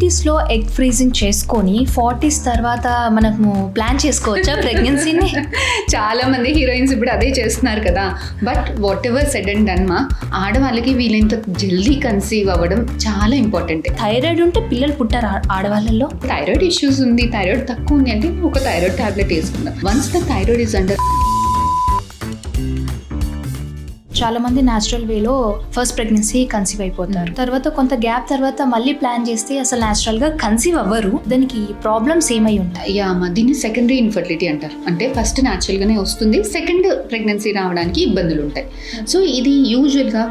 20sలో egg freezing చేసుకొని 40s తర్వాత మనము ప్లాన్ చేసుకోవచ్చా ప్రెగ్నెన్సీని? చాలా మంది హీరోయిన్స్ ఇప్పుడు అదే చేస్తున్నారు కదా. But what ever said and done మా, ఆడవాళ్ళకి వీలైనంత జల్దీ కన్సీవ్ అవ్వడం చాలా ఇంపార్టెంట్. థైరాయిడ్ ఉంటే పిల్లలు పుట్టారు ఆడవాళ్ళలో. థైరాయిడ్ ఇష్యూస్ ఉంది, థైరాయిడ్ తక్కువ ఉంది అంటే ఒక థైరాయిడ్ టాబ్లెట్ వేసుకుందాం. Once the thyroid is under. చాలా మంది న్యాచురల్ వేలో ఫస్ట్ ప్రెగ్నెన్సీ కన్సీవ్ అయిపోతారు. తర్వాత కొంత గ్యాప్ తర్వాత మళ్ళీ ప్లాన్ చేస్తే అసలు న్యాచురల్ గా కన్సీవ్ అవ్వరు. దానికి ప్రాబ్లమ్స్ ఏమై ఉంటాయి? దీన్ని సెకండరీ ఇన్ఫర్టిలిటీ అంటారు. అంటే ఫస్ట్ న్యాచురల్ గానే వస్తుంది, సెకండ్ ప్రెగ్నెన్సీ రావడానికి ఇబ్బందులు ఉంటాయి. సో ఇది యూజువల్ గా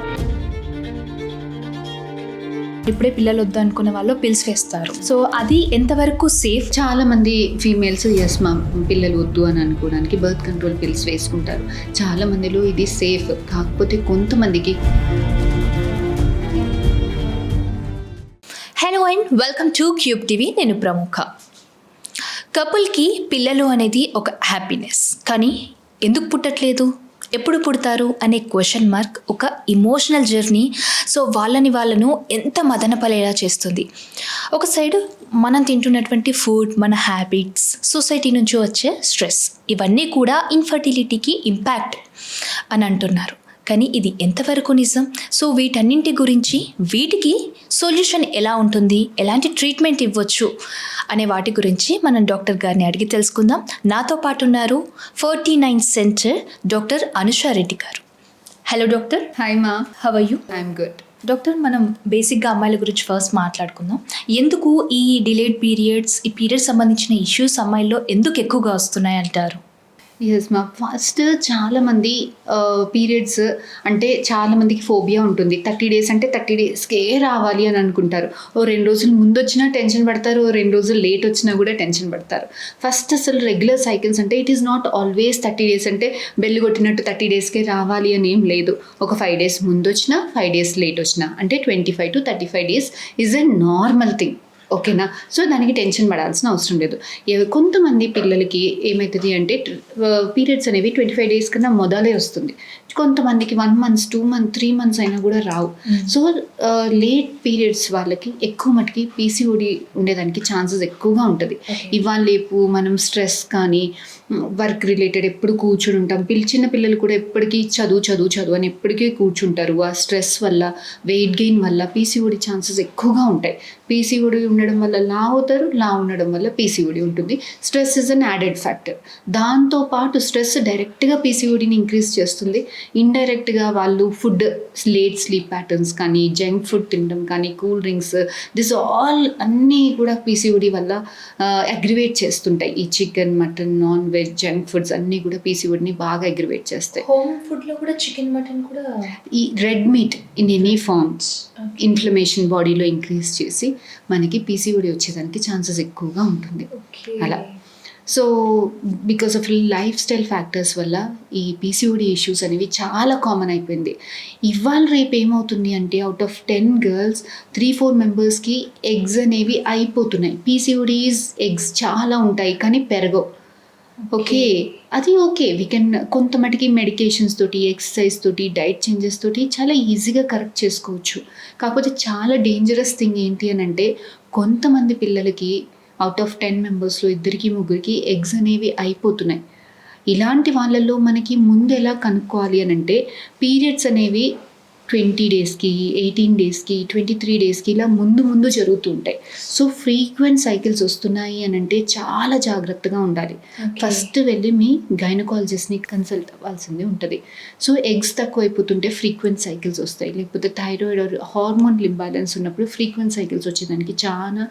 ఇప్పుడే పిల్లలు వద్దు అనుకునే వాళ్ళు పిల్స్ వేస్తారు. సో అది ఎంతవరకు సేఫ్? చాలా మంది ఫీమేల్స్ ఎస్ మా పిల్లలు వద్దు అని అనుకోవడానికి బర్త్ కంట్రోల్ పిల్స్ వేసుకుంటారు. చాలా మందిలో ఇది సేఫ్. కాకపోతే కొంతమందికి. Hello and welcome to cube TV. నేను ప్రముఖ. కపుల్కి పిల్లలు అనేది ఒక హ్యాపీనెస్, కానీ ఎందుకు పుట్టట్లేదు, ఎప్పుడు పుడతారు అనే క్వశ్చన్ మార్క్ ఒక ఇమోషనల్ జర్నీ. సో వాళ్ళను ఎంత మదనపలేలా చేస్తుంది. ఒక సైడ్ మనం తింటున్నటువంటి ఫుడ్, మన హ్యాబిట్స్, సొసైటీ నుంచి వచ్చే స్ట్రెస్, ఇవన్నీ కూడా ఇన్ఫర్టిలిటీకి ఇంపాక్ట్ అని అంటున్నారు. కానీ ఇది ఎంతవరకు నిజం? సో వీటన్నింటి గురించి, వీటికి సొల్యూషన్ ఎలా ఉంటుంది, ఎలాంటి ట్రీట్మెంట్ ఇవ్వచ్చు అనే వాటి గురించి మనం డాక్టర్ గారిని అడిగి తెలుసుకుందాం. నాతో పాటు ఉన్నారు 49 సెంటర్ డాక్టర్ అనుషా రెడ్డి గారు. Hello doctor. హాయ్ మా, how are you? I'm good. Doctor, మనం బేసిక్గా అమ్మాయిల గురించి ఫస్ట్ మాట్లాడుకుందాం. ఎందుకు ఈ డిలేడ్ పీరియడ్స్, ఈ పీరియడ్ సంబంధించిన ఇష్యూస్ అమ్మాయిల్లో ఎందుకు ఎక్కువగా వస్తున్నాయి అంటారు? ఎస్ మా, ఫస్ట్ చాలామంది పీరియడ్స్ అంటే చాలామందికి ఫోబియా ఉంటుంది. 30 days అంటే 30 daysకే రావాలి అని అనుకుంటారు. ఓ 2 రోజులు ముందు వచ్చినా టెన్షన్ పడతారు, ఓ 2 రోజులు లేట్ వచ్చినా కూడా టెన్షన్ పడతారు. ఫస్ట్ అసలు రెగ్యులర్ సైకిల్స్ అంటే it is not always 30 days అంటే బెల్లి కొట్టినట్టు 30 daysకే రావాలి అని ఏం లేదు. ఒక 5 days ముందు వచ్చినా, 5 days లేట్ వచ్చినా, అంటే 25 to 35 days is a normal thing. ఓకేనా? సో దానికి టెన్షన్ పడాల్సిన అవసరం లేదు. కొంతమంది పిల్లలకి ఏమవుతుంది అంటే పీరియడ్స్ అనేవి 25 days కన్నా మొదలే వస్తుంది. కొంతమందికి 1 month, 2 months, 3 months అయినా కూడా రావు. సో లేట్ పీరియడ్స్ వాళ్ళకి ఎక్కువ మటుకి పీసీఓడి ఉండేదానికి ఛాన్సెస్ ఎక్కువగా ఉంటుంది. ఇవాళ రేపు మనం స్ట్రెస్ కానీ, వర్క్ రిలేటెడ్ ఎప్పుడు కూర్చుని ఉంటాం. చిన్న పిల్లలు కూడా ఎప్పటికీ చదువు అని ఎప్పటికీ కూర్చుంటారు. ఆ స్ట్రెస్ వల్ల, వెయిట్ గెయిన్ వల్ల పీసీఓడి ఛాన్సెస్ ఎక్కువగా ఉంటాయి. పీసీఓడి ఉండడం వల్ల లావు అవుతారు, లావు ఉండడం వల్ల పీసీఓడి ఉంటుంది. Stress is an added factor. దాంతోపాటు స్ట్రెస్ డైరెక్ట్గా పీసీఓడిని ఇంక్రీజ్ చేస్తుంది. ఇండైరెక్ట్గా వాళ్ళు ఫుడ్, లేట్ స్లీప్ ప్యాటర్న్స్ కానీ, జంక్ ఫుడ్ తినడం కానీ, కూల్ డ్రింక్స్, దిస్ ఆల్ అన్నీ కూడా పీసీఓడి వల్ల అగ్రివేట్ చేస్తుంటాయి. ఈ chicken, mutton, non veg, junk foods అన్నీ కూడా పీసీఓడిని బాగా అగ్రివేట్ చేస్తాయి. హోమ్ ఫుడ్లో కూడా చికెన్, మటన్ కూడా, ఈ red meat in any forms inflammation బాడీలో ఇంక్రీజ్ చేసి మనకి పీసీఓడి వచ్చేదానికి ఛాన్సెస్ ఎక్కువగా ఉంటుంది. అలా so because of lifestyle factors వల్ల ఈ పీసీఓడి ఇష్యూస్ అనేవి చాలా కామన్ అయిపోయింది. ఇవాళ రేపు ఏమవుతుంది అంటే out of 10 girls 3-4 members eggs అనేవి అయిపోతున్నాయి. పీసీఓడీస్ ఎగ్స్ చాలా ఉంటాయి కానీ పెరగవు. ఓకే, అది ఓకే, వీ కెన్ కొంత మటుకి మెడికేషన్స్ తోటి, ఎక్సర్సైజ్ తోటి, డైట్ చేంజెస్ తోటి చాలా ఈజీగా కరెక్ట్ చేసుకోవచ్చు. కాకపోతే చాలా డేంజరస్ థింగ్ ఏంటి అని అంటే కొంతమంది పిల్లలకి అవుట్ ఆఫ్ 10 members-లో 2-3 ఎగ్స్ అనేవి అయిపోతున్నాయి. ఇలాంటి వాళ్ళల్లో మనకి ముందు ఎలా కనుక్కోవాలి అని అంటే పీరియడ్స్ అనేవి 20 daysకి, 18 daysకి, 23 daysకి ఇలా ముందు జరుగుతూ ఉంటాయి. సో ఫ్రీక్వెంట్ సైకిల్స్ వస్తున్నాయి అని అంటే చాలా జాగ్రత్తగా ఉండాలి. ఫస్ట్ వెళ్ళి మీ గైనకాలజిస్ట్ని కన్సల్ట్ అవ్వాల్సింది ఉంటుంది. సో ఎగ్స్ తక్కువ అయిపోతుంటే ఫ్రీక్వెంట్ సైకిల్స్ వస్తాయి. లేకపోతే థైరాయిడ్ హార్మోన్ ఇంబ్యాలెన్స్ ఉన్నప్పుడు ఫ్రీక్వెంట్ సైకిల్స్ వచ్చేదానికి చాలా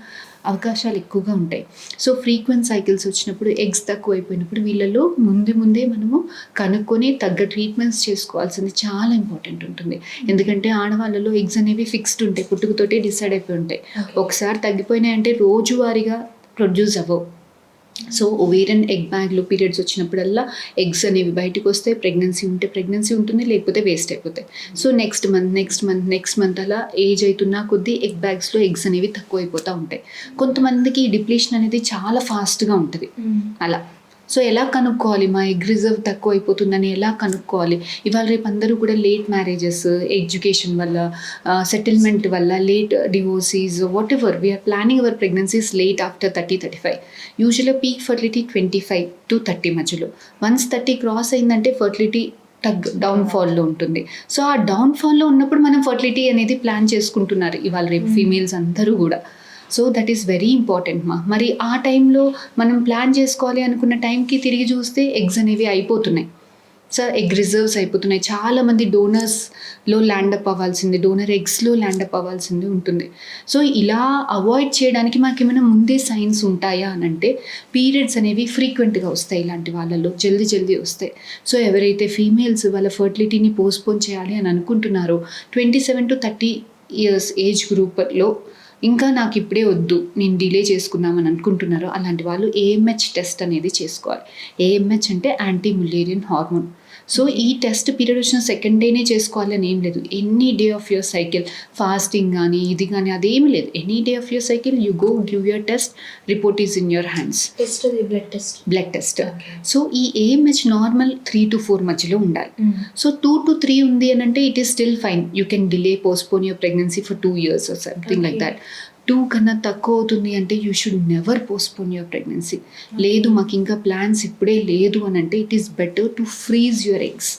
అవకాశాలు ఎక్కువగా ఉంటాయి. సో ఫ్రీక్వెంట్ సైకిల్స్ వచ్చినప్పుడు, ఎగ్స్ తక్కువ అయిపోయినప్పుడు వీళ్ళలో ముందే మనము కనుక్కొని తగ్గ ట్రీట్మెంట్స్ చేసుకోవాల్సింది చాలా ఇంపార్టెంట్ ఉంటుంది. ఎందుకంటే ఆడవాళ్ళలో ఎగ్స్ అనేవి ఫిక్స్డ్ ఉంటాయి, పుట్టుకతోటే డిసైడ్ అయిపోయి ఉంటాయి. ఒకసారి తగ్గిపోయినాయంటే రోజువారీగా ప్రొడ్యూస్ అవ్వవు. సో ఓవేరియన్ ఎగ్ బ్యాగ్లో పీరియడ్స్ వచ్చినప్పుడల్లా ఎగ్స్ అనేవి బయటకు వస్తాయి. ప్రెగ్నెన్సీ ఉంటే ప్రెగ్నెన్సీ ఉంటుంది, లేకపోతే వేస్ట్ అయిపోతాయి. సో నెక్స్ట్ మంత్ అలా ఏజ్ అవుతున్నా కొద్దీ ఎగ్ బ్యాగ్స్లో ఎగ్స్ అనేవి తక్కువ అయిపోతూ ఉంటాయి. కొంతమందికి డిప్లీషన్ అనేది చాలా ఫాస్ట్గా ఉంటుంది. అలా సో ఎలా కనుక్కోవాలి మా ఎగ్ రిజర్వ్ తక్కువ అయిపోతుందని ఎలా కనుక్కోవాలి? ఇవాళ రేపు అందరూ కూడా లేట్ మ్యారేజెస్, ఎడ్యుకేషన్ వల్ల, సెటిల్మెంట్ వల్ల, late divorcees, whatever we are planning our pregnancies late after 30-35. యూజువల్గా పీక్ ఫర్టిలిటీ 25 to 30 మధ్యలో. వన్స్ 30 క్రాస్ అయిందంటే ఫర్టిలిటీ డౌన్ఫాల్లో ఉంటుంది. సో ఆ డౌన్ఫాల్లో ఉన్నప్పుడు మనం ఫర్టిలిటీ అనేది ప్లాన్ చేసుకుంటున్నారు ఇవాళ రేపు ఫీమేల్స్ అందరూ కూడా. So that is very important మరి ఆ టైంలో మనం ప్లాన్ చేసుకోవాలి అనుకున్న టైంకి తిరిగి చూస్తే ఎగ్స్ అనేవి అయిపోతున్నాయి. సో ఎగ్ రిజర్వ్స్ అయిపోతున్నాయి. చాలామంది డోనర్స్లో ల్యాండప్ అవ్వాల్సింది, డోనర్ ఎగ్స్లో ల్యాండప్ అవ్వాల్సింది ఉంటుంది. సో ఇలా అవాయిడ్ చేయడానికి మాకు ఏమైనా ముందే సైన్స్ ఉంటాయా అని అంటే, పీరియడ్స్ అనేవి ఫ్రీక్వెంట్గా వస్తాయి ఇలాంటి వాళ్ళలో, జల్దీ వస్తాయి. సో ఎవరైతే ఫీమేల్స్ వాళ్ళ ఫర్టిలిటీని పోస్ట్పోన్ చేయాలి అని అనుకుంటున్నారో 27 to 30 years ఏజ్ గ్రూప్లో ఇంకా నాకు ఇప్పుడే వద్దు, నేను డిలే చేసుకుందామని అనుకుంటున్నారో అలాంటి వాళ్ళు ఏఎంహెచ్ టెస్ట్ అనేది చేసుకోవాలి. ఏఎంహెచ్ అంటే యాంటీ ములేరియన్ హార్మోన్. సో ఈ టెస్ట్ పీరియడ్ వచ్చిన సెకండ్ డేనే చేసుకోవాలని ఏం లేదు. Any day of your cycle, fasting కానీ ఇది కానీ అదేమి లేదు. Any day of your cycle you go give your test, report is in your hands. Blood test. So ఈ ఏఎంహెచ్ నార్మల్ 3 to 4 మధ్యలో ఉండాలి. సో 2 to 3 ఉంది అని అంటే it is still fine. You can delay postpone your pregnancy for 2 years or something like that. 2 కన్నా తక్కువ అవుతుంది అంటే you should never postpone your pregnancy. లేదు మాకు ఇంకా ప్లాన్స్ ఇప్పుడే లేదు అని అంటే it is better to freeze your eggs.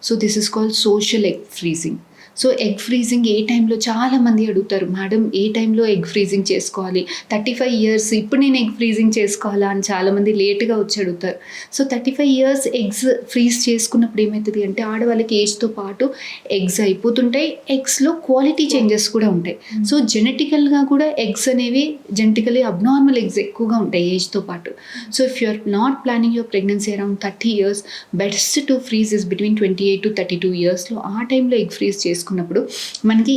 So this is called social egg freezing. So egg freezing ఏ టైంలో చాలామంది అడుగుతారు, మేడం ఏ టైంలో ఎగ్ ఫ్రీజింగ్ చేసుకోవాలి? 35 years ఇప్పుడు నేను ఎగ్ ఫ్రీజింగ్ చేసుకోవాలా అని చాలామంది లేట్గా వచ్చి అడుగుతారు. సో 35 years ఎగ్స్ ఫ్రీజ్ చేసుకున్నప్పుడు ఏమవుతుంది అంటే ఆడవాళ్ళకి ఏజ్తో పాటు ఎగ్స్ అయిపోతుంటాయి, ఎగ్స్లో క్వాలిటీ చేంజెస్ కూడా ఉంటాయి. సో జెనెటికల్గా కూడా ఎగ్స్ అనేవి జెనెటికలీ అబ్నార్మల్ ఎగ్స్ ఎక్కువగా ఉంటాయి ఏజ్తో పాటు. So if you are not planning your pregnancy around 30 years, best to freeze is between 28 to 32 yearsలో. ఆ టైంలో ఎగ్ ఫ్రీజ్ చేసుకున్నప్పుడు మనకి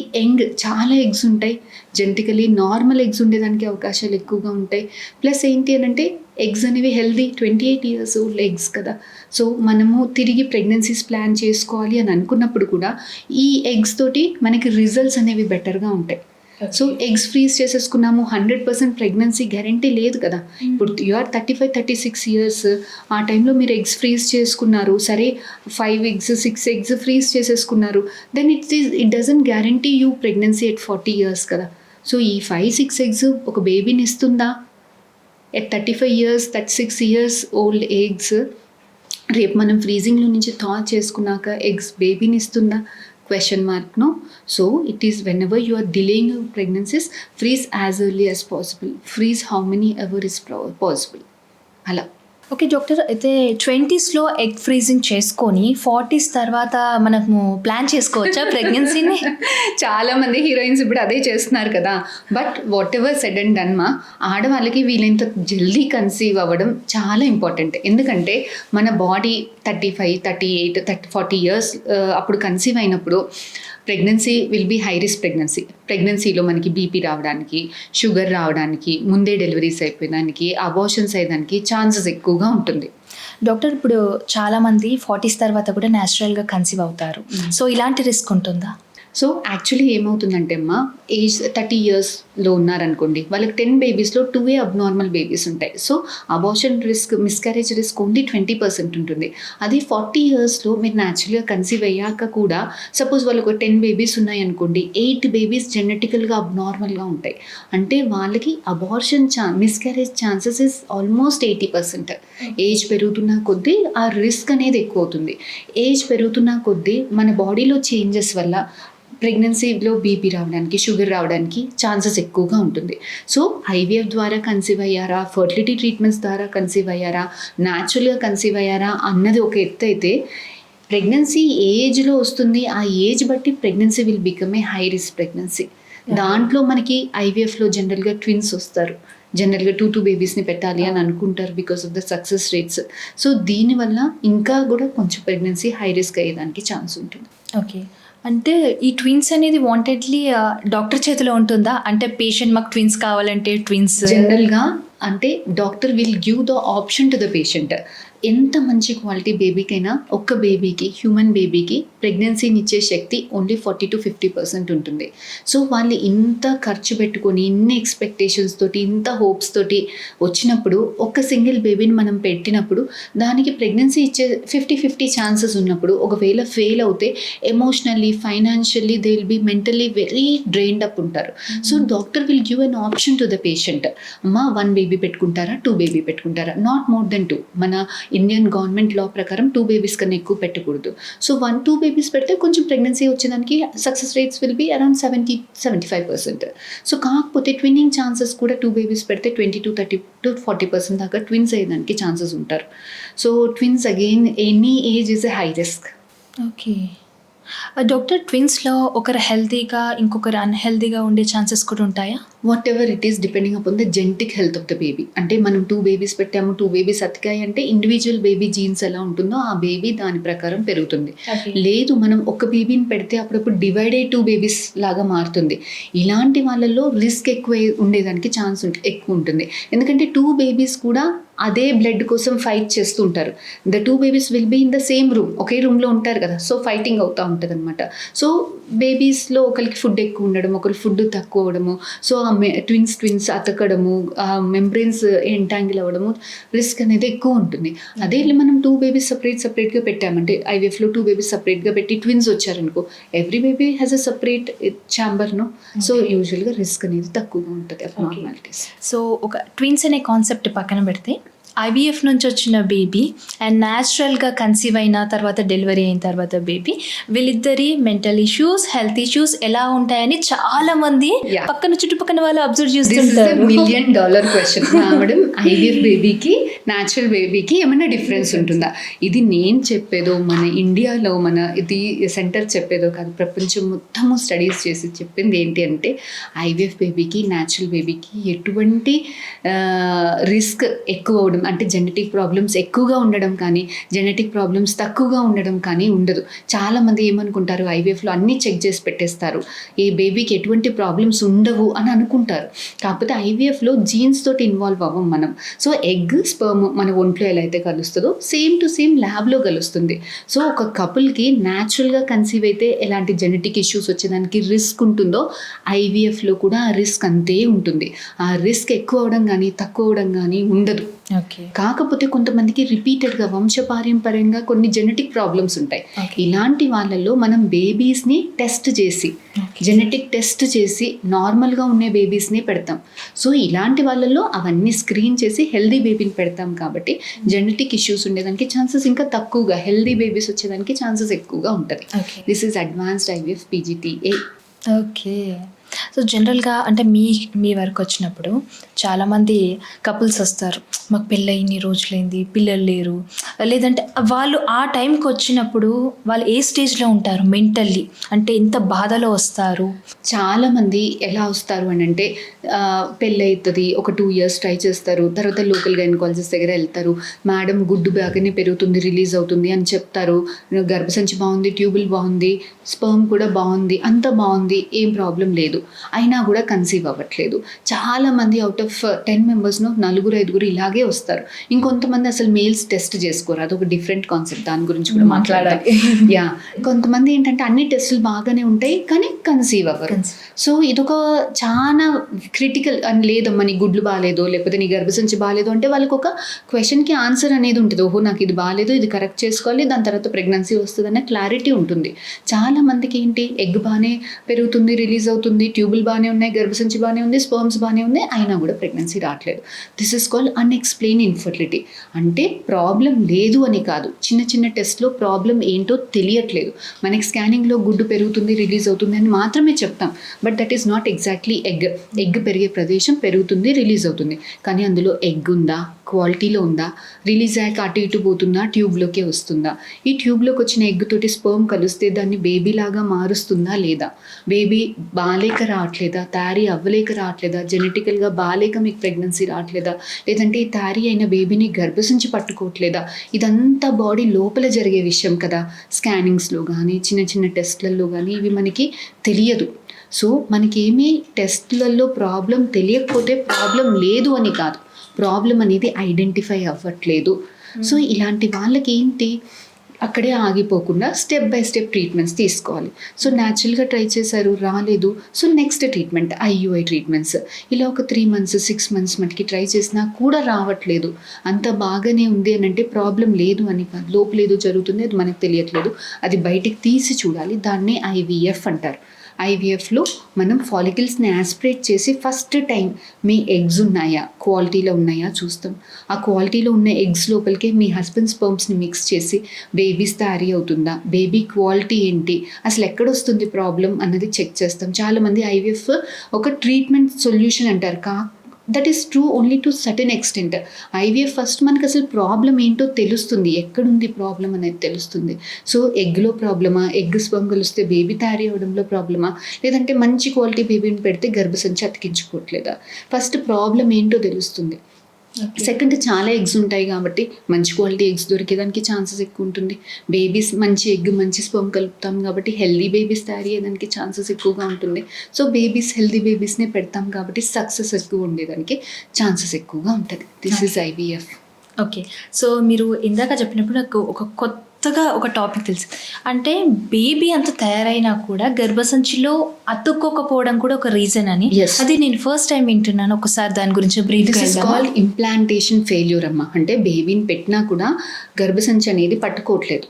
చాలా ఎగ్స్ ఉంటాయి, జెనెటికలీ నార్మల్ ఎగ్స్ ఉండేదానికి అవకాశాలు ఎక్కువగా ఉంటాయి. ప్లస్ ఏంటి అని అంటే ఎగ్స్ అనేవి హెల్దీ 28 years old ఎగ్స్ కదా. సో మనము తిరిగి ప్రెగ్నెన్సీస్ ప్లాన్ చేసుకోవాలి అని అనుకున్నప్పుడు కూడా ఈ ఎగ్స్ తోటి మనకి రిజల్ట్స్ అనేవి బెటర్గా ఉంటాయి. సో ఎగ్స్ ఫ్రీజ్ చేసేసుకున్నాము, 100% ప్రెగ్నెన్సీ గ్యారంటీ లేదు కదా. ఇప్పుడు యూఆర్ 35-36 years, ఆ టైంలో మీరు ఎగ్స్ ఫ్రీజ్ చేసుకున్నారు, సరే 5 eggs 6 eggs ఫ్రీజ్ చేసేసుకున్నారు, then it doesn't guarantee you pregnancy at 40 years కదా. సో ఈ 5-6 eggs ఒక బేబీని ఇస్తుందా? At 35 years 36 years old eggs రేపు మనం ఫ్రీజింగ్లో నుంచి థా చేసుకున్నాక ఎగ్స్ బేబీని ఇస్తుందా? Question mark, no. So it is whenever you are delaying your pregnancies, freeze as early as possible. Freeze how many ever is possible. Hala. Okay doctor, అయితే 20sలో egg freezing చేసుకొని 40s తర్వాత మనము ప్లాన్ చేసుకోవచ్చా ప్రెగ్నెన్సీని? చాలామంది heroines ఇప్పుడు అదే చేస్తున్నారు కదా. But what ever said and done మా, ఆడవాళ్ళకి వీలైనంత జల్దీ కన్సీవ్ అవ్వడం చాలా ఇంపార్టెంట్. ఎందుకంటే మన బాడీ 35, 38, 40 years అప్పుడు కన్సీవ్ అయినప్పుడు pregnancy will be high risk ప్రెగ్నెన్సీలో మనకి బీపీ రావడానికి, షుగర్ రావడానికి, ముందే డెలివరీస్ అయిపోయేదానికి, అబార్షన్స్ అయ్యేదానికి ఛాన్సెస్ ఎక్కువగా ఉంటుంది. డాక్టర్, ఇప్పుడు చాలామంది 40s తర్వాత కూడా న్యాచురల్గా కన్సీవ్ అవుతారు. సో ఇలాంటి రిస్క్ ఉంటుందా? సో యాక్చువల్లీ ఏమవుతుందంటే అమ్మా, ఏజ్ 30 yearsలో ఉన్నారనుకోండి, వాళ్ళకి 10 babiesలో 2 అబ్నార్మల్ బేబీస్ ఉంటాయి. So abortion risk, miscarriage risk only 20% ఉంటుంది. అది 40 yearsలో మీరు న్యాచురల్గా కన్సీవ్ అయ్యాక కూడా సపోజ్ వాళ్ళకు 10 babies ఉన్నాయనుకోండి, 8 babies జెనెటికల్గా అబ్నార్మల్గా ఉంటాయి. అంటే వాళ్ళకి abortion miscarriage chances is almost 80%. Age పెరుగుతున్న కొద్దీ ఆ రిస్క్ అనేది ఎక్కువ అవుతుంది. ఏజ్ పెరుగుతున్న కొద్దీ మన బాడీలో చేంజెస్ వల్ల ప్రెగ్నెన్సీలో బీపీ రావడానికి, షుగర్ రావడానికి ఛాన్సెస్ ఎక్కువగా ఉంటుంది. సో ఐవీఎఫ్ ద్వారా కన్సీవ్ అయ్యారా, ఫర్టిలిటీ ట్రీట్మెంట్స్ ద్వారా కన్సీవ్ అయ్యారా, న్యాచురల్గా కన్సీవ్ అయ్యారా అన్నది ఒక ఎత్తు అయితే, ప్రెగ్నెన్సీ ఏ ఏజ్లో వస్తుంది, ఆ ఏజ్ బట్టి pregnancy will become a high risk pregnancy. దాంట్లో మనకి ఐవీఎఫ్లో జనరల్గా ట్విన్స్ వస్తారు. జనరల్గా 2 babiesని పెట్టాలి అని అనుకుంటారు because of the success rates. So దీనివల్ల ఇంకా కూడా కొంచెం ప్రెగ్నెన్సీ హై రిస్క్ అయ్యేదానికి ఛాన్స్ ఉంటుంది. ఓకే, అంటే ఈ ట్విన్స్ అనేది వాంటెడ్లీ డాక్టర్ చేతిలో ఉంటుందా? అంటే పేషెంట్ మాకు ట్విన్స్ కావాలంటే ట్విన్స్ జనరల్గా అంటే doctor will give the option to the patient. ఎంత మంచి క్వాలిటీ బేబీకైనా ఒక్క బేబీకి, హ్యూమన్ బేబీకి ప్రెగ్నెన్సీని ఇచ్చే శక్తి ఓన్లీ 40-50% ఉంటుంది. సో వాళ్ళు ఇంత ఖర్చు పెట్టుకొని, ఇన్ని ఎక్స్పెక్టేషన్స్ తోటి, ఇంత హోప్స్ తోటి వచ్చినప్పుడు ఒక్క సింగిల్ బేబీని మనం పెట్టినప్పుడు దానికి ప్రెగ్నెన్సీ ఇచ్చే 50-50 ఛాన్సెస్ ఉన్నప్పుడు ఒకవేళ ఫెయిల్ అవుతే emotionally, financially they will be mentally very drained up ఉంటారు. So doctor will give an option to the patient. అమ్మా 1 బేబీ పెట్టుకుంటారా, 2 బేబీ పెట్టుకుంటారా, నాట్ మోర్ దెన్ 2. మన ఇండియన్ గవర్నమెంట్ లా ప్రకారం 2 బేబీస్ కన్నా ఎక్కువ పెట్టకూడదు. సో 1-2 బేబీస్ పెడితే కొంచెం ప్రెగ్నెన్సీ వచ్చేదానికి success rates will be around 70-75%. So కాకపోతే ట్విన్నింగ్ ఛాన్సెస్ కూడా 2 బేబీస్ పెడితే 20-30-40% దాకా ట్విన్స్ అయ్యేదానికి ఛాన్సెస్ ఉంటారు. So twins again any age is a high risk. Okay doctor, ట్విన్స్లో ఒకరు హెల్తీగా ఇంకొకరు అన్హెల్తీగా ఉండే ఛాన్సెస్ కూడా ఉంటాయా? Whatever it is depending upon the genetic health of the baby. అంటే మనం 2 బేబీస్ పెట్టాము, 2 బేబీస్ అతికాయి అంటే ఇండివిజువల్ బేబీ జీన్స్ ఎలా ఉంటుందో ఆ బేబీ దాని ప్రకారం పెరుగుతుంది. లేదు మనం ఒక బేబీని పెడితే అప్పుడప్పుడు డివైడెడ్ 2 బేబీస్ లాగా మారుతుంది. ఇలాంటి వాళ్ళల్లో రిస్క్ ఎక్కువ ఉండేదానికి ఛాన్స్ ఎక్కువ ఉంటుంది. ఎందుకంటే 2 బేబీస్ కూడా అదే బ్లడ్ కోసం ఫైట్ చేస్తూ ఉంటారు. The 2 babies will be in the same room, ఒకే రూమ్లో ఉంటారు కదా. సో ఫైటింగ్ అవుతూ ఉంటుంది అనమాట. సో బేబీస్లో ఒకరికి ఫుడ్ ఎక్కువ ఉండడం, ఒకరి ఫుడ్ తక్కువ అవ్వడము, సో ఆ ట్విన్స్ అతకడము, ఆ మెంబ్రెయిన్స్ ఎంటాంగిల్ అవ్వడము, రిస్క్ అనేది ఎక్కువ ఉంటుంది. అదే మనం 2 బేబీస్ సపరేట్గా పెట్టామంటే ఐవీఎఫ్లో 2 బేబీస్ సపరేట్గా పెట్టి ట్విన్స్ వచ్చారనుకో, every baby has a separate ఛాంబర్ను. సో యూజువల్గా రిస్క్ అనేది తక్కువగా ఉంటుంది అబ్నార్మాలిటీస్. సో ఒక ట్విన్స్ అనే కాన్సెప్ట్ పక్కన పెడితే ఐవీఎఫ్ నుంచి వచ్చిన బేబీ అండ్ న్యాచురల్గా కన్సీవ్ అయిన తర్వాత డెలివరీ అయిన తర్వాత బేబీ, వీళ్ళిద్దరి మెంటల్ ఇష్యూస్, హెల్త్ ఇష్యూస్ ఎలా ఉంటాయని చాలా మంది పక్కన చుట్టుపక్కల వాళ్ళు అబ్జర్వ్ చేస్తుంటారు. $1 million క్వశ్చన్. మేడం ఐవీఎఫ్ బేబీకి న్యాచురల్ బేబీకి ఏమైనా డిఫరెన్స్ ఉంటుందా? ఇది నేను చెప్పేదో, మన ఇండియాలో మన ఇది సెంటర్ చెప్పేదో కాదు, ప్రపంచం మొత్తము స్టడీస్ చేసి చెప్పింది ఏంటి అంటే ఐవీఎఫ్ బేబీకి న్యాచురల్ బేబీకి ఎటువంటి రిస్క్ ఎక్కువ అవడం, అంటే జెనెటిక్ ప్రాబ్లమ్స్ ఎక్కువగా ఉండడం కానీ జెనెటిక్ ప్రాబ్లమ్స్ తక్కువగా ఉండడం కానీ ఉండదు. చాలామంది ఏమనుకుంటారు, ఐవీఎఫ్లో అన్నీ చెక్ చేసి పెట్టేస్తారు, ఏ బేబీకి ఎటువంటి ప్రాబ్లమ్స్ ఉండవు అని అనుకుంటారు. కాకపోతే ఐవీఎఫ్లో జీన్స్ తోటి ఇన్వాల్వ్ అవ్వం మనం. సో ఎగ్, స్పర్మ్ మన ఒంట్లో ఎలా అయితే కలుస్తుందో సేమ్ టు సేమ్ ల్యాబ్లో కలుస్తుంది. సో ఒక కపుల్కి న్యాచురల్గా కన్సీవ్ అయితే ఎలాంటి జెనెటిక్ ఇష్యూస్ వచ్చేదానికి రిస్క్ ఉంటుందో ఐవీఎఫ్లో కూడా ఆ రిస్క్ అంతే ఉంటుంది. ఆ రిస్క్ ఎక్కువ అవడం కానీ తక్కువ అవడం కానీ ఉండదు. కాకపోతే కొంతమందికి రిపీటెడ్గా వంశపారంపర్యంగా కొన్ని జెనెటిక్ ప్రాబ్లమ్స్ ఉంటాయి. ఇలాంటి వాళ్ళల్లో మనం బేబీస్ని టెస్ట్ చేసి, జెనెటిక్ టెస్ట్ చేసి నార్మల్గా ఉండే బేబీస్ని పెడతాం. సో ఇలాంటి వాళ్ళల్లో అవన్నీ స్క్రీన్ చేసి హెల్దీ బేబీని పెడతాం. కాబట్టి జెనెటిక్ ఇష్యూస్ ఉండేదానికి ఛాన్సెస్ ఇంకా తక్కువగా, హెల్దీ బేబీస్ వచ్చేదానికి ఛాన్సెస్ ఎక్కువగా ఉంటుంది. This is advanced IVF PGTA. Okay. So జనరల్గా అంటే మీ వరకు వచ్చినప్పుడు చాలామంది కపుల్స్ వస్తారు, మాకు పెళ్ళి ఇన్ని రోజులైంది, పిల్లలు లేరు, లేదంటే వాళ్ళు ఆ టైంకి వచ్చినప్పుడు వాళ్ళు ఏ స్టేజ్లో ఉంటారు మెంటల్లీ, అంటే ఎంత బాధలో వస్తారు? చాలామంది ఎలా వస్తారు అని అంటే పెళ్ళి అవుతుంది, ఒక 2 years ట్రై చేస్తారు, తర్వాత లోకల్ గైనకాలజిస్ట్ దగ్గర వెళ్తారు, మేడం గుడ్డు బాగానే పెరుగుతుంది, రిలీజ్ అవుతుంది అని చెప్తారు, గర్భసంచి బాగుంది, ట్యూబుల్ బాగుంది, స్పర్మ్ కూడా బాగుంది, అంత బాగుంది, ఏం ప్రాబ్లం లేదు, అయినా కూడా కన్సీవ్ అవ్వట్లేదు. చాలామంది అవుట్ ఆఫ్ 10 మెంబర్స్ను 4-5 ఇలాగే వస్తారు. ఇంకొంతమంది అసలు మేల్స్ టెస్ట్ చేసుకోరు, అదొక డిఫరెంట్ కాన్సెప్ట్, దాని గురించి కూడా మాట్లాడాలి. కొంతమంది ఏంటంటే అన్ని టెస్టులు బాగానే ఉంటాయి కానీ కన్సీవ్ అవ్వరు. సో ఇదొక చాలా క్రిటికల్ అని, లేదమ్మా నీ గుడ్లు బాగాలేదు, లేకపోతే నీ గర్భసంచి బాగాలేదు అంటే వాళ్ళకి ఒక క్వశ్చన్కి ఆన్సర్ అనేది ఉంటుంది. ఓహో నాకు ఇది బాగాలేదు, ఇది కరెక్ట్ చేసుకోవాలి, దాని తర్వాత ప్రెగ్నెన్సీ వస్తుంది అనే క్లారిటీ ఉంటుంది. చాలా మందికి ఏంటి, ఎగ్ బాగానే పెరుగుతుంది, రిలీజ్ అవుతుంది, ట్యూబుల్ బాగానే ఉన్నాయి, గర్భసంచి బాగానే ఉంది, స్పర్మ్స్ బాగానే ఉంది, అయినా కూడా ప్రెగ్నెన్సీ రావట్లేదు. This is called unexplained infertility. అంటే ప్రాబ్లం లేదు అని కాదు, చిన్న చిన్న టెస్ట్లో ప్రాబ్లం ఏంటో తెలియట్లేదు. మనకి స్కానింగ్లో గుడ్డు పెరుగుతుంది, రిలీజ్ అవుతుంది అని మాత్రమే చెప్తాం, but that is not exactly egg పెరిగే ప్రదేశం పెరుగుతుంది, రిలీజ్ అవుతుంది, కానీ అందులో ఎగ్ ఉందా, క్వాలిటీలో ఉందా, రిలీజ్ అయ్యాక అటు ఇటు పోతుందా, ట్యూబ్లోకే వస్తుందా, ఈ ట్యూబ్లోకి వచ్చిన ఎగ్ తోటి స్పర్మ్ కలిస్తే దాన్ని బేబీలాగా మారుస్తుందా లేదా, బేబీ బాలేక రావట్లేదా, తయారీ అవ్వలేక రావట్లేదా, జెనెటికల్గా బాలేక మీకు ప్రెగ్నెన్సీ రావట్లేదా, లేదంటే ఈ తయారీ అయిన బేబీని గర్భసించి పట్టుకోవట్లేదా, ఇదంతా బాడీ లోపల జరిగే విషయం కదా. స్కానింగ్స్లో కానీ చిన్న చిన్న టెస్ట్లలో కానీ ఇవి మనకి తెలియదు. సో మనకేమీ టెస్ట్లలో ప్రాబ్లం తెలియకపోతే ప్రాబ్లం లేదు అని కాదు, ప్రాబ్లం అనేది ఐడెంటిఫై అవ్వట్లేదు. సో ఇలాంటి వాళ్ళకి ఏంటి, అక్కడే ఆగిపోకుండా స్టెప్ బై స్టెప్ ట్రీట్మెంట్స్ తీసుకోవాలి. సో న్యాచురల్గా ట్రై చేశారు, రాలేదు, so next treatment IUI treatments, ఇలా ఒక 3 months 6 months మటుకి ట్రై చేసినా కూడా రావట్లేదు, అంత బాగానే ఉంది అని అంటే ప్రాబ్లం లేదు అని కాదు, లోపల ఏదో జరుగుతుంది, అది మనకు తెలియట్లేదు, అది బయటికి తీసి చూడాలి. దాన్నే IVF అంటారు. IVFలో మనం ఫాలికల్స్ని యాస్పిరేట్ చేసి ఫస్ట్ టైం మీ ఎగ్స్ ఉన్నాయా, క్వాలిటీలో ఉన్నాయా చూస్తాం. ఆ క్వాలిటీలో ఉన్న ఎగ్స్ లోపలికి మీ హస్బెండ్ స్పర్మ్స్ని మిక్స్ చేసి బేబీస్ తయారీ అవుతుందా, బేబీ క్వాలిటీ ఏంటి, అసలు ఎక్కడొస్తుంది ప్రాబ్లం అన్నది చెక్ చేస్తాం. చాలామంది IVF ఒక ట్రీట్మెంట్ సొల్యూషన్ అంటారు, that is true only to certain extent. IVF first మనకు అసలు ప్రాబ్లం ఏంటో తెలుస్తుంది, ఎక్కడుంది ప్రాబ్లం అనేది తెలుస్తుంది. సో ఎగ్లో ప్రాబ్లమా, ఎగ్ స్పర్మ్ కలిస్తే బేబీ తయారీ అవ్వడంలో ప్రాబ్లమా, లేదంటే మంచి క్వాలిటీ బేబీని పెడితే గర్భసంచి అతికించుకోవట్లేదా, ఫస్ట్ ప్రాబ్లం ఏంటో తెలుస్తుంది. సెకండ్, చాలా ఎగ్స్ ఉంటాయి కాబట్టి మంచి క్వాలిటీ ఎగ్స్ దొరికేదానికి ఛాన్సెస్ ఎక్కువ ఉంటుంది. బేబీస్ మంచి ఎగ్ మంచి స్పర్మ్ కలుపుతాం కాబట్టి హెల్దీ బేబీస్ తయారీ అయ్యేదానికి ఛాన్సెస్ ఎక్కువగా ఉంటుంది. సో బేబీస్ హెల్దీ బేబీస్నే పెడతాం కాబట్టి సక్సెస్ ఎక్కువ ఉండేదానికి ఛాన్సెస్ ఎక్కువగా ఉంటుంది. This is IVF. Okay, so మీరు ఇందాక చెప్పినప్పుడు నాకు ఒక కొత్తగా ఒక టాపిక్ తెలుసు, అంటే బేబీ అంత తయారైనా కూడా గర్భసంచిలో అతుక్కోకపోవడం కూడా ఒక రీజన్ అని. Yes. అది నేను ఫస్ట్ టైం వింటున్నాను, ఒకసారి దాని గురించి brief. This is called implantation failure అమ్మ. అంటే బేబీని పెట్టినా కూడా గర్భసంచి అనేది పట్టుకోవట్లేదు.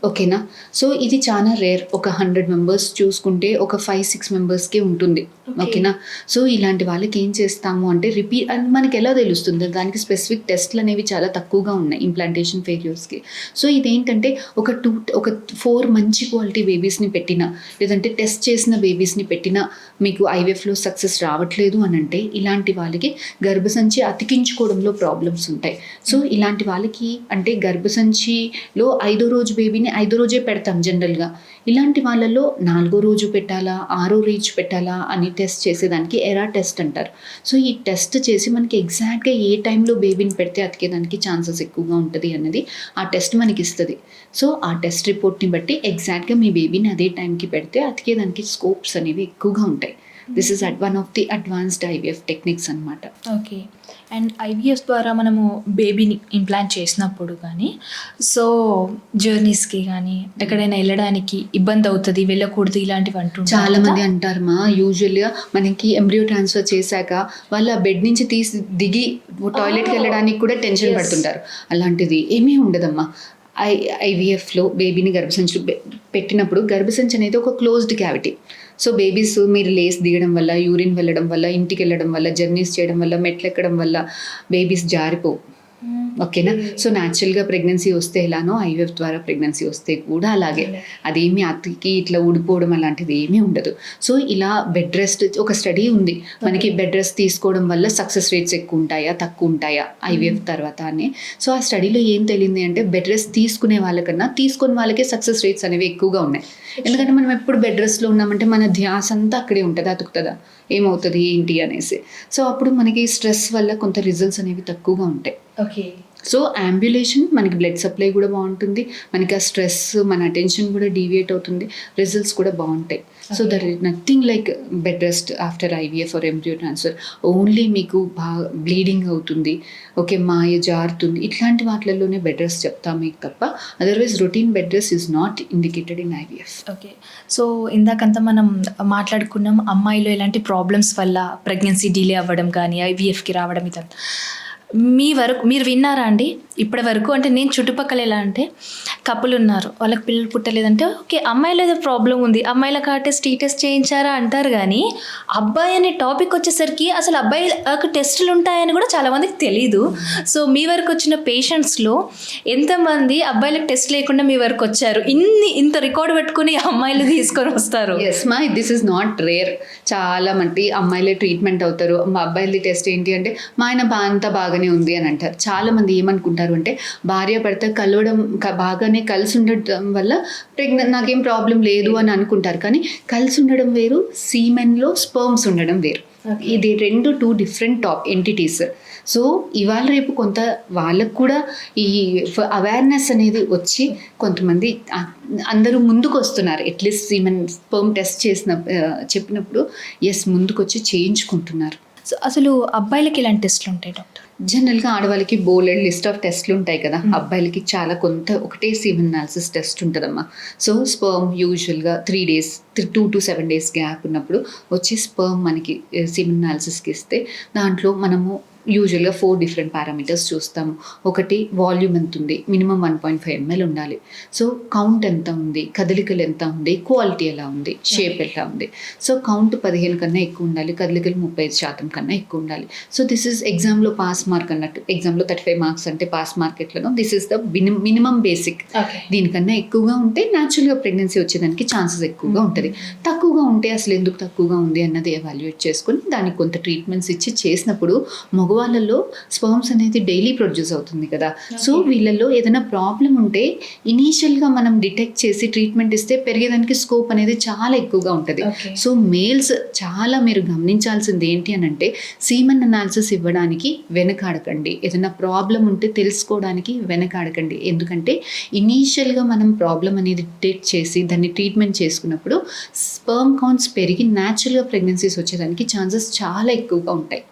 ఓకేనా, సో ఇది చాలా రేర్. ఒక 100 members చూసుకుంటే ఒక 5-6 members ఉంటుంది. ఓకేనా, సో ఇలాంటి వాళ్ళకి ఏం చేస్తాము అంటే రిపీట్, అండ్ మనకి ఎలా తెలుస్తుంది, దానికి స్పెసిఫిక్ టెస్ట్లు అనేవి చాలా తక్కువగా ఉన్నాయి ఇంప్లాంటేషన్ ఫెయిల్యూర్స్కి. సో ఇదేంటంటే ఒక 4 మంచి క్వాలిటీ బేబీస్ని పెట్టినా, లేదంటే టెస్ట్ చేసిన బేబీస్ని పెట్టినా మీకు IVFలో సక్సెస్ రావట్లేదు అని అంటే ఇలాంటి వాళ్ళకి గర్భసంచి అతికించుకోవడంలో ప్రాబ్లమ్స్ ఉంటాయి. సో ఇలాంటి వాళ్ళకి అంటే గర్భసంచిలో 5వ రోజు బేబీని 5వ రోజే పెడతాం జనరల్గా. ఇలాంటి వాళ్ళలో 4వ రోజు పెట్టాలా 6వ రోజు పెట్టాలా అని టెస్ట్ చేసేదానికి ఎరా టెస్ట్ అంటారు. సో ఈ టెస్ట్ చేసి మనకి ఎగ్జాక్ట్గా ఏ టైంలో బేబీని పెడితే అతికేదానికి ఛాన్సెస్ ఎక్కువగా ఉంటుంది అన్నది ఆ టెస్ట్ మనకి ఇస్తుంది. సో ఆ టెస్ట్ రిపోర్ట్ని బట్టి ఎగ్జాక్ట్గా మీ బేబీని అదే టైంకి పెడితే అతికేదానికి స్కోప్స్ అనేవి ఎక్కువగా ఉంటాయి. This is one of the advanced IVF techniques అనమాట. ఓకే, అండ్ IVF ద్వారా మనము బేబీని ఇంప్లాంట్ చేసినప్పుడు కానీ సో జర్నీస్కి కానీ ఎక్కడైనా వెళ్ళడానికి ఇబ్బంది అవుతుంది, వెళ్ళకూడదు ఇలాంటివి అంటుంటారు. చాలా మంది అంటారు మా, యూజువల్గా మనకి ఎంబ్రియో ట్రాన్స్ఫర్ చేశాక వాళ్ళ బెడ్ నుంచి దిగి టాయిలెట్కి వెళ్ళడానికి కూడా టెన్షన్ పడుతుంటారు. అలాంటిది ఏమీ ఉండదమ్మా. IVFలో బేబీని గర్భసంచిలో పెట్టినప్పుడు గర్భసంచి అనేది ఒక క్లోజ్డ్ క్యావిటీ. సో బేబీస్ మీరు లేస్ దిగడం వల్ల, యూరిన్ వెళ్ళడం వల్ల, ఇంటికి వెళ్ళడం వల్ల, జర్నీస్ చేయడం వల్ల, మెట్లు ఎక్కడం వల్ల బేబీస్ జారిపోవు. ఓకేనా, సో న్యాచురల్గా ప్రెగ్నెన్సీ వస్తే ఎలానో IVF ద్వారా ప్రెగ్నెన్సీ వస్తే కూడా అలాగే. అదేమి అతికి ఇట్లా ఊడిపోవడం అలాంటిది ఏమీ ఉండదు. సో ఇలా బెడ్ రెస్ట్, ఒక స్టడీ ఉంది మనకి, బెడ్ రెస్ట్ తీసుకోవడం వల్ల సక్సెస్ రేట్స్ ఎక్కువ ఉంటాయా తక్కువ ఉంటాయా IVF తర్వాత అని. సో ఆ స్టడీలో ఏం తెలియంది అంటే బెడ్ రెస్ట్ తీసుకునే వాళ్ళకన్నా తీసుకునే వాళ్ళకే సక్సెస్ రేట్స్ అనేవి ఎక్కువగా ఉన్నాయి. ఎందుకంటే మనం ఎప్పుడు బెడ్ రెస్ట్లో ఉన్నామంటే మన ధ్యాస అంతా అక్కడే ఉంటుంది, అతుకుతుందా ఏమవుతుంది ఏంటి అనేసి. సో అప్పుడు మనకి స్ట్రెస్ వల్ల కొంత రిజల్ట్స్ అనేవి తక్కువగా ఉంటాయి. ఓకే, సో అంబ్యులేషన్ మనకి బ్లడ్ సప్లై కూడా బాగుంటుంది, మనకి ఆ స్ట్రెస్ మన అటెన్షన్ కూడా డీవియేట్ అవుతుంది, రిజల్ట్స్ కూడా బాగుంటాయి. So that is nothing like bed rest after IVF or embryo transfer. Only మీకు బాగా బ్లీడింగ్ అవుతుంది, ఓకే మాయ జారుతుంది, ఇట్లాంటి వాటిల్లోనే బెడ్ రెస్ట్ చెప్తామే తప్ప otherwise routine bed rest is not indicated in IVF. Okay, so ఇందాకంతా మనం మాట్లాడుకున్నాం అమ్మాయిలో ఎలాంటి ప్రాబ్లమ్స్ వల్ల ప్రెగ్నెన్సీ డిలే అవ్వడం కానీ IVFకి రావడం ఇదంతా. మీరు విన్నారా అండి ఇప్పటి వరకు? అంటే నేను చుట్టుపక్కల ఎలా అంటే కపుల్ ఉన్నారు, వాళ్ళకి పిల్లలు పుట్టలేదంటే ఓకే అమ్మాయిలో ఏదో ప్రాబ్లం ఉంది, అమ్మాయిలకు ఆ టెస్ట్ ఈ టెస్ట్ చేయించారా అంటారు, కానీ అబ్బాయి అనే టాపిక్ వచ్చేసరికి అసలు అబ్బాయిలకు టెస్టులు ఉంటాయని కూడా చాలామందికి తెలీదు. సో మీ వరకు వచ్చిన పేషెంట్స్లో ఎంతమంది అబ్బాయిలకు టెస్ట్ లేకుండా మీ వరకు వచ్చారు? ఇంత రికార్డు పెట్టుకుని అమ్మాయిలు తీసుకొని వస్తారు. ఎస్ మా, దిస్ ఇస్ నాట్ రేర్. చాలా మంది అమ్మాయిలే ట్రీట్మెంట్ అవుతారు, మా అబ్బాయిలది టెస్ట్ ఏంటి అంటే మా ఆయన అంతా బాగానే ఉంది అని అంటారు. చాలా మంది ఏమనుకుంటారు అంటే భార్య భర్త కలవడం బాగానే కలిసి ఉండడం వల్ల నాకేం ప్రాబ్లం లేదు అని అనుకుంటారు. కానీ కలిసి ఉండడం వేరు, సీమెన్లో స్పర్మ్స్ ఉండడం వేరు. ఇది 2 డిఫరెంట్ ఎంటిటీస్. సో ఇవాళ రేపు కొంత వాళ్ళకు కూడా ఈ అవేర్నెస్ అనేది వచ్చి కొంతమంది అందరూ ముందుకు వస్తున్నారు. అట్లీస్ట్ ఈమెన్ స్పర్మ్ టెస్ట్ చెప్పినప్పుడు ముందుకు వచ్చి చేయించుకుంటున్నారు. సో అసలు అబ్బాయిలకి ఇలాంటి టెస్ట్లు ఉంటాయి డాక్టర్? జనరల్గా ఆడవాళ్ళకి బోలెడ్ లిస్ట్ ఆఫ్ టెస్ట్లు ఉంటాయి కదా. అబ్బాయిలకి చాలా ఒకటే సీమెన్ అనాలిసిస్ టెస్ట్ ఉంటుందమ్మా. సో స్పర్మ్ యూజువల్గా 3 days 2 to 7 days గ్యాప్ ఉన్నప్పుడు వచ్చి స్పర్మ్ మనకి సీమెన్ అనాలిసిస్కి ఇస్తే దాంట్లో మనము యూజువల్గా 4 డిఫరెంట్ పారామీటర్స్ చూస్తాము. ఒకటి వాల్యూమ్ ఎంత ఉంది, మినిమం 1.5 ml ఉండాలి. సో కౌంట్ ఎంత ఉంది, కదలికలు ఎంత ఉంది, క్వాలిటీ ఎలా ఉంది, షేప్ ఎలా ఉంది. సో కౌంట్ 15 కన్నా ఎక్కువ ఉండాలి, కదలికలు 35% కన్నా ఎక్కువ ఉండాలి. సో దిస్ ఈజ్ ఎగ్జామ్లో పాస్ మార్క్ అన్నట్టు. ఎగ్జామ్లో 35 మార్క్స్ అంటే పాస్ మార్క్ ఎట్లనో this is the minimum basic. దీనికన్నా ఎక్కువగా ఉంటే న్యాచురల్గా ప్రెగ్నెన్సీ వచ్చేదానికి ఛాన్సెస్ ఎక్కువగా ఉంటుంది. తక్కువగా ఉంటే అసలు ఎందుకు తక్కువగా ఉంది అన్నది ఎవాల్యుయేట్ చేసుకొని దానికి కొంత ట్రీట్మెంట్స్ ఇచ్చి చేసినప్పుడు వాళ్ళల్లో స్పర్మ్స్ అనేది డైలీ ప్రొడ్యూస్ అవుతుంది కదా. సో వీళ్ళల్లో ఏదైనా ప్రాబ్లం ఉంటే ఇనీషియల్గా మనం డిటెక్ట్ చేసి ట్రీట్మెంట్ ఇస్తే పెరిగేదానికి స్కోప్ అనేది చాలా ఎక్కువగా ఉంటుంది. సో మేల్స్ చాలా మీరు గమనించాల్సింది ఏంటి అని అంటే సీమన్ అనాలిసిస్ ఇవ్వడానికి వెనకాడకండి. ఏదైనా ప్రాబ్లం ఉంటే తెలుసుకోవడానికి వెనకాడకండి. ఎందుకంటే ఇనీషియల్గా మనం ప్రాబ్లం అనేది డిటెక్ట్ చేసి దాన్ని ట్రీట్మెంట్ చేసుకున్నప్పుడు స్పర్మ్ కౌంట్స్ పెరిగి న్యాచురల్గా ప్రెగ్నెన్సీస్ వచ్చేదానికి ఛాన్సెస్ చాలా ఎక్కువగా ఉంటాయి.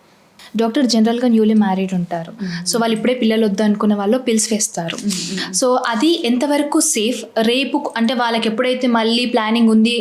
డాక్టర్ జనరల్గా న్యూలీ మ్యారీడ్ ఉంటారు. సో వాళ్ళు ఇప్పుడే పిల్లలు వద్దు అనుకున్న వాళ్ళు పిల్స్ వేస్తారు. సో అది ఎంతవరకు సేఫ్? రేపు అంటే వాళ్ళకి ఎప్పుడైతే మళ్ళీ ప్లానింగ్ ఉంది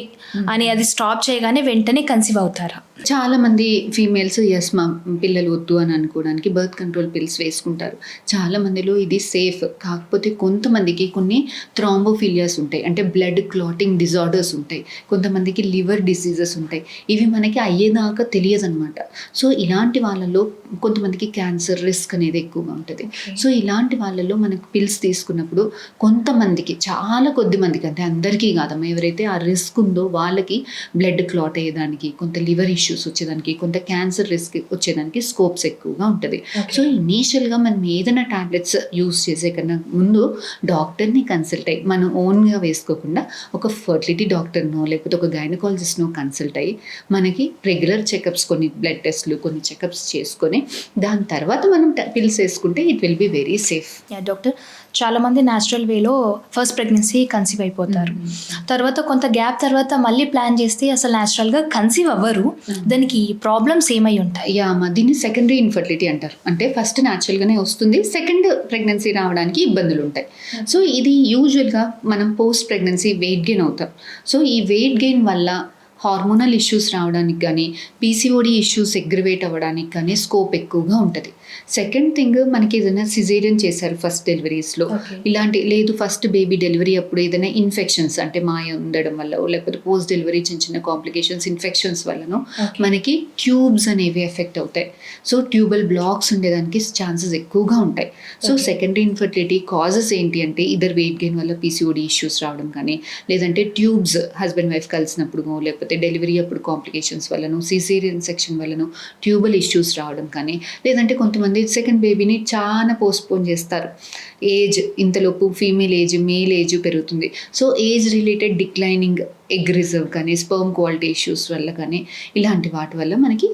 అని అది స్టాప్ చేయగానే వెంటనే కన్సీవ్ అవుతారా? చాలా మంది ఫీమేల్స్ మా పిల్లలు వద్దు అని అనుకోవడానికి బర్త్ కంట్రోల్ పిల్స్ వేసుకుంటారు. చాలా మందిలో ఇది సేఫ్. కాకపోతే కొంతమందికి కొన్ని థ్రాంబోఫిలియాస్ ఉంటాయి, అంటే బ్లడ్ క్లాటింగ్ డిజార్డర్స్ ఉంటాయి. కొంతమందికి లివర్ డిసీజెస్ ఉంటాయి. ఇవి మనకి అయ్యేదాకా తెలియదు అనమాట. సో ఇలాంటి వాళ్ళలో కొంతమందికి క్యాన్సర్ రిస్క్ అనేది ఎక్కువగా ఉంటుంది. సో ఇలాంటి వాళ్ళలో మనకు పిల్స్ తీసుకున్నప్పుడు కొంతమందికి, చాలా కొద్ది మందికి, అంటే అందరికీ కాదమ్మా, ఎవరైతే ఆ రిస్క్ ఉందో వాళ్ళకి బ్లడ్ క్లాట్ అయ్యేదానికి, కొంత లివర్ ఇష్యూస్ వచ్చేదానికి, కొంత క్యాన్సర్ రిస్క్ వచ్చేదానికి స్కోప్స్ ఎక్కువగా ఉంటుంది. సో ఇనీషియల్గా మనం ఏదైనా టాబ్లెట్స్ యూస్ చేసే కన్నా ముందు డాక్టర్ని కన్సల్ట్ అయ్యి, మనం ఓన్గా వేసుకోకుండా ఒక ఫర్టిలిటీ డాక్టర్నో లేకపోతే ఒక గైనకాలజిస్ట్నో కన్సల్ట్ అయ్యి మనకి రెగ్యులర్ చెకప్స్, కొన్ని బ్లడ్ టెస్ట్లు, కొన్ని చెకప్స్ చేసుకొని దాని తర్వాత మనం పిల్స్ వేసుకుంటే it will be very safe. Doctor, చాలామంది న్యాచురల్ వేలో ఫస్ట్ ప్రెగ్నెన్సీ కన్సీవ్ అయిపోతారు. తర్వాత కొంత గ్యాప్ తర్వాత మళ్ళీ ప్లాన్ చేస్తే అసలు న్యాచురల్గా కన్సీవ్ అవ్వరు. దానికి ప్రాబ్లమ్స్ ఏమై ఉంటాయి? దీన్ని సెకండరీ ఇన్ఫర్టిలిటీ అంటారు. అంటే ఫస్ట్ న్యాచురల్గానే వస్తుంది, సెకండ్ ప్రెగ్నెన్సీ రావడానికి ఇబ్బందులు ఉంటాయి. సో ఇది యూజువల్గా మనం పోస్ట్ ప్రెగ్నెన్సీ వెయిట్ గెయిన్ అవుతాం. సో ఈ వెయిట్ గెయిన్ వల్ల హార్మోనల్ ఇష్యూస్ రావడానికి కానీ, పీసీఓడి ఇష్యూస్ అగ్రివేట్ అవ్వడానికి కానీ స్కోప్ ఎక్కువగా ఉంటుంది. సెకండ్ థింగ్, మనకి ఏదైనా సిజేరియన్ చేశారు ఫస్ట్ డెలివరీస్లో, ఇలాంటి లేదు ఫస్ట్ బేబీ డెలివరీ అప్పుడు ఏదైనా ఇన్ఫెక్షన్స్, అంటే మాయ ఉండడం వల్ల లేకపోతే పోస్ట్ డెలివరీ చిన్న కాంప్లికేషన్స్, ఇన్ఫెక్షన్స్ వల్లనో మనకి ట్యూబ్స్ అనేవి ఎఫెక్ట్ అవుతాయి. సో ట్యూబల్ బ్లాక్స్ ఉండేదానికి ఛాన్సెస్ ఎక్కువగా ఉంటాయి. సో సెకండరీ ఇన్ఫర్టిలిటీ కాజెస్ ఏంటి అంటే ఇద్దరు వెయిట్ గెయిన్ వల్ల పీసీఓడి ఇష్యూస్ రావడం కానీ, లేదంటే ట్యూబ్స్ హస్బెండ్ వైఫ్ కలిసినప్పుడు, లేకపోతే డెలివరీ అప్పుడు కాంప్లికేషన్స్ వల్లనో, సిజేరియన్ సెక్షన్ వల్లనో ట్యూబల్ ఇష్యూస్ రావడం కానీ, లేదంటే కొంతమంది సెకండ్ బేబీని చాలా పోస్ట్పోన్ చేస్తారు. ఏజ్ ఇంతలోపు ఫీమేల్ ఏజ్, మేల్ ఏజ్ పెరుగుతుంది. So age related declining egg reserve కానీ, స్పర్మ్ క్వాలిటీ ఇష్యూస్ వల్ల కానీ, ఇలాంటి వాటి వల్ల మనకి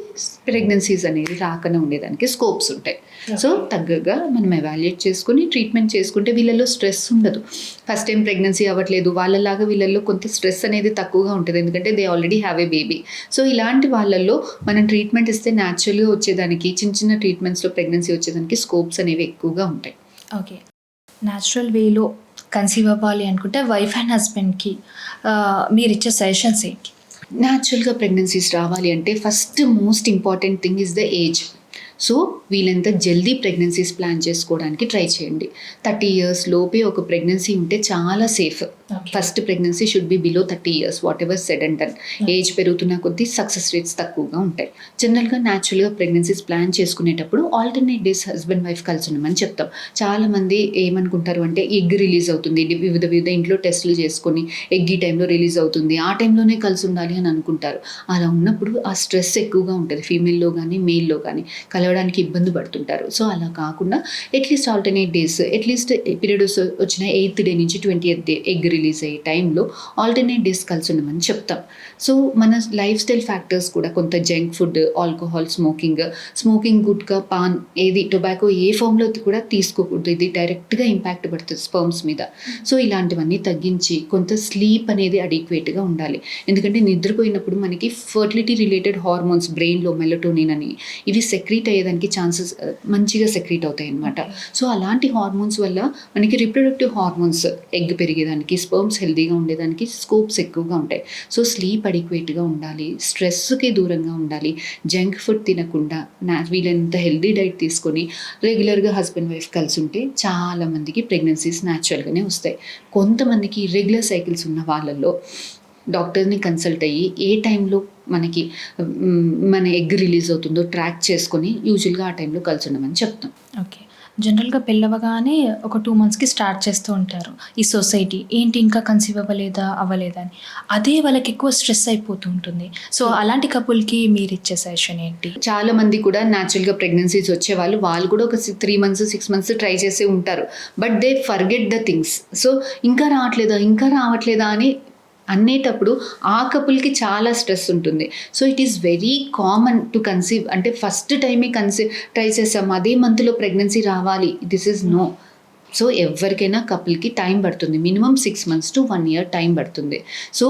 ప్రెగ్నెన్సీస్ అనేది రాకుండా ఉండేదానికి స్కోప్స్ ఉంటాయి. సో తగ్గగా మనం ఎవాల్యుయేట్ చేసుకుని ట్రీట్మెంట్ చేసుకుంటే వీళ్ళల్లో స్ట్రెస్ ఉండదు. ఫస్ట్ టైం ప్రెగ్నెన్సీ అవ్వట్లేదు వాళ్ళలాగా వీళ్ళల్లో కొంత స్ట్రెస్ అనేది తక్కువగా ఉంటుంది, ఎందుకంటే they already have a baby. So ఇలాంటి వాళ్ళల్లో మనం ట్రీట్మెంట్ ఇస్తే న్యాచురల్గా వచ్చేదానికి, చిన్న ట్రీట్మెంట్స్లో ప్రెగ్నెన్సీ వచ్చేదానికి స్కోప్స్ అనేవి ఎక్కువగా ఉంటాయి. ఓకే, న్యాచురల్ వేలో కన్సీవ్ అవ్వాలి అనుకుంటే వైఫ్ అండ్ హస్బెండ్కి మీరు ఇచ్చే సజెషన్స్ ఏంటి? న్యాచురల్గా ప్రెగ్నెన్సీస్ రావాలి అంటే first most important thing is the age. So వీళ్ళంతా జల్దీ ప్రెగ్నెన్సీస్ ప్లాన్ చేసుకోవడానికి ట్రై చేయండి. 30 years లోపే ఒక ప్రెగ్నెన్సీ ఉంటే చాలా safe. First pregnancy should be below 30 years, what ever said and done. Age పెరుగుతున్న కొద్దీ సక్సెస్ రేట్స్ తక్కువగా ఉంటాయి. జనరల్గా న్యాచురల్గా ప్రెగ్నెన్సీస్ ప్లాన్ చేసుకునేటప్పుడు ఆల్టర్నేట్ డేస్ హస్బెండ్ వైఫ్ కలిసి ఉండమని చెప్తాం. చాలామంది ఏమనుకుంటారు అంటే ఎగ్ రిలీజ్ అవుతుంది, వివిధ ఇంట్లో టెస్టులు చేసుకొని ఎగ్ ఈ టైంలో రిలీజ్ అవుతుంది, ఆ టైంలోనే కలిసి ఉండాలి అని అనుకుంటారు. అలా ఉన్నప్పుడు ఆ స్ట్రెస్ ఎక్కువగా ఉంటుంది ఫీమేల్లో కానీ మేల్లో కానీ, కలవడానికి ఇబ్బంది పడుతుంటారు. సో అలా కాకుండా at least alternate days, at least period వచ్చిన 8th day నుంచి 20th day ఎగ్ రిలీజ్ అయ్యే టైంలో ఆల్టర్నేట్ డేస్ కలిసి ఉండమని చెప్తాం. సో మన లైఫ్ స్టైల్ ఫ్యాక్టర్స్ కూడా కొంత junk food, alcohol, smoking gutka, pan, ఏది టొబాకో ఏ ఫామ్లో కూడా తీసుకోకూడదు. ఇది డైరెక్ట్గా ఇంపాక్ట్ పడుతుంది స్పర్మ్స్ మీద. సో ఇలాంటివన్నీ తగ్గించి కొంత స్లీప్ అనేది అడిక్వేట్గా ఉండాలి. ఎందుకంటే నిద్రపోయినప్పుడు మనకి ఫర్టిలిటీ రిలేటెడ్ హార్మోన్స్ బ్రెయిన్లో మెలటోనిన్ అని ఇవి సెక్రీట్ అయ్యేదానికి ఛాన్సెస్ మంచిగా సెక్రీట్ అవుతాయి అన్నమాట. సో అలాంటి హార్మోన్స్ వల్ల మనకి రిప్రొడక్టివ్ హార్మోన్స్ ఎగ్ పెరిగేదానికి, స్పర్మ్స్ హెల్తీగా ఉండేదానికి స్కోప్స్ ఎక్కువగా ఉంటాయి. సో స్లీప్ అడిక్వేట్గా ఉండాలి, స్ట్రెస్కి దూరంగా ఉండాలి, జంక్ ఫుడ్ తినకుండా వీలైనంత హెల్తీ డైట్ తీసుకొని రెగ్యులర్గా హస్బెండ్ వైఫ్ కలిసి ఉంటే చాలామందికి ప్రెగ్నెన్సీస్ న్యాచురల్గానే వస్తాయి. కొంతమందికి రెగ్యులర్ సైకిల్స్ ఉన్న వాళ్ళల్లో డాక్టర్ని కన్సల్ట్ అయ్యి ఏ టైంలో మనకి మన ఎగ్ రిలీజ్ అవుతుందో ట్రాక్ చేసుకొని యూజువల్గా ఆ టైంలో కలిసి ఉండమని చెప్తాం. ఓకే. జనరల్గా పెళ్ళవగానే ఒక 2 monthsకి స్టార్ట్ చేస్తూ ఉంటారు ఈ సొసైటీ, ఏంటి ఇంకా కన్సీవ్ అవ్వలేదా అని. అదే వాళ్ళకి ఎక్కువ స్ట్రెస్ అయిపోతూ ఉంటుంది. సో అలాంటి కపుల్కి మీరు ఇచ్చే సజెషన్ ఏంటి? చాలా మంది కూడా న్యాచురల్గా ప్రెగ్నెన్సీస్ వచ్చే వాళ్ళు కూడా ఒక 3 months 6 months ట్రై చేసి ఉంటారు. But they forget the things. So ఇంకా రావట్లేదా అని అనేటప్పుడు ఆ కపుల్కి చాలా స్ట్రెస్ ఉంటుంది. So it is very common to conceive, అంటే ఫస్ట్ టైమే ట్రై చేసాము అదే మంత్లో ప్రెగ్నెన్సీ రావాలి, దిస్ ఈజ్ నో. సో ఎవరికైనా కపుల్కి టైం పడుతుంది, minimum 6 months to 1 year time పడుతుంది. So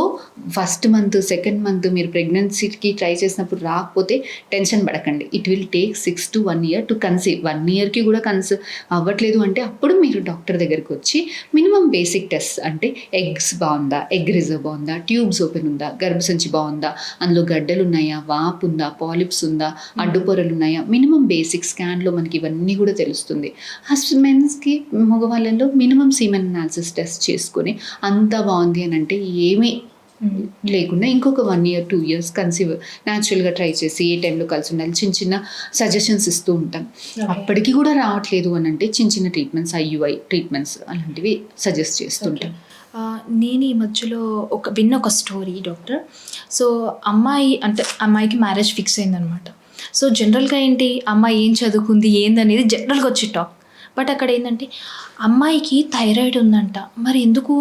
first month, second month మీరు ప్రెగ్నెన్సీకి ట్రై చేసినప్పుడు రాకపోతే టెన్షన్ పడకండి. It will take 6 to 1 year to conceive. 1 yearకి కూడా కన్సీవ్ అవ్వట్లేదు అంటే అప్పుడు మీరు డాక్టర్ దగ్గరికి వచ్చి మినిమం బేసిక్ టెస్ట్, అంటే ఎగ్స్ బాగుందా, ఎగ్ రిజర్వ్ బాగుందా, ట్యూబ్స్ ఓపెన్ ఉందా, గర్భసంచి బాగుందా, అందులో గడ్డలు ఉన్నాయా, వాపు ఉందా, పాలిప్స్ ఉందా, అడ్డుపొరలు ఉన్నాయా, మినిమం బేసిక్ స్కాన్లో మనకి ఇవన్నీ కూడా తెలుస్తుంది. మెన్స్కి మగవాళ్ళలో మినిమం సీమెన్ అనాలిసిస్ టెస్ట్ చేసుకొని అంతా బాగుంది అని అంటే ఏమీ లేకుండా ఇంకొక 1 year 2 years కన్సీవ్ న్యాచురల్గా ట్రై చేసి ఏ టైంలో కలిసి ఉండాలి చిన్న సజెషన్స్ ఇస్తూ ఉంటాం. అప్పటికి కూడా రావట్లేదు అని అంటే చిన్న ట్రీట్మెంట్స్, IUI ట్రీట్మెంట్స్ అలాంటివి సజెస్ట్ చేస్తుంటాం. నేను ఈ మధ్యలో విన్న ఒక స్టోరీ డాక్టర్. సో అమ్మాయికి మ్యారేజ్ ఫిక్స్ అయిందనమాట. సో జనరల్గా ఏంటి, అమ్మాయి ఏం చదువుకుంది ఏందనేది జనరల్గా వచ్చి టాక్. బట్ అక్కడ ఏంటంటే అమ్మాయికి థైరాయిడ్ ఉందంట, మరి ఎందుకు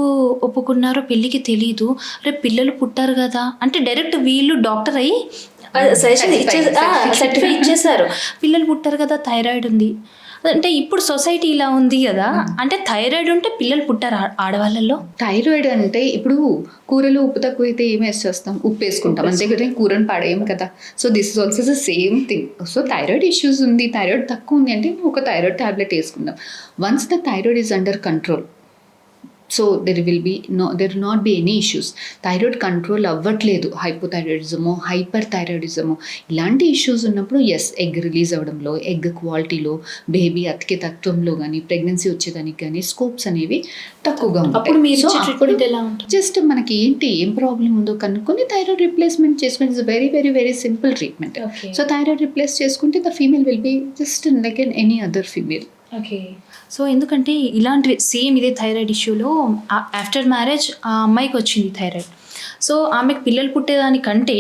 ఒప్పుకున్నారో పెళ్ళికి తెలీదు, రేపు పిల్లలు పుట్టారు కదా అంటే డైరెక్ట్ వీళ్ళు డాక్టర్ అయ్యి సర్టిఫై ఇచ్చేసారు, పిల్లలు పుట్టారు కదా థైరాయిడ్ ఉంది అంటే. ఇప్పుడు సొసైటీ ఇలా ఉంది కదా, అంటే థైరాయిడ్ ఉంటే పిల్లలు పుట్టారు ఆడవాళ్ళలో. థైరాయిడ్ అంటే ఇప్పుడు కూరలో ఉప్పు తక్కువ అయితే ఏం వేసేస్తాం, ఉప్పు వేసుకుంటాం అంతే కదా, కూరని పడేయం కదా. So this is also the same thing. So thyroid issues ఉంది, థైరాయిడ్ తక్కువ ఉంది అంటే ఒక థైరాయిడ్ ట్యాబ్లెట్ వేసుకుందాం. Once the thyroid is under control, so there will not be any issues. Thyroid control అవ్వట్లేదు, హైపోథైరాయిడిజమో హైపర్ ఇలాంటి ఇష్యూస్ ఉన్నప్పుడు ఎగ్ రిలీజ్ అవ్వడంలో, ఎగ్ క్వాలిటీలో, బేబీ అతికే తత్వంలో కానీ, ప్రెగ్నెన్సీ వచ్చేదానికి కానీ స్కోప్స్ అనేవి తక్కువగా ఉంటాయి. జస్ట్ మనకి ఏం ప్రాబ్లం ఉందో కనుక్కొని థైరాయిడ్ రిప్లేస్మెంట్ చేసుకుని it's very very very simple treatment. So thyroid replace చేసుకుంటే the female will be just like any other female. Okay. So ఎందుకంటే ఇలాంటివి సేమ్ ఇదే థైరాయిడ్ ఇష్యూలో ఆఫ్టర్ మ్యారేజ్ ఆ అమ్మాయికి వచ్చింది థైరాయిడ్. సో ఆమెకు పిల్లలు పుట్టేదానికంటే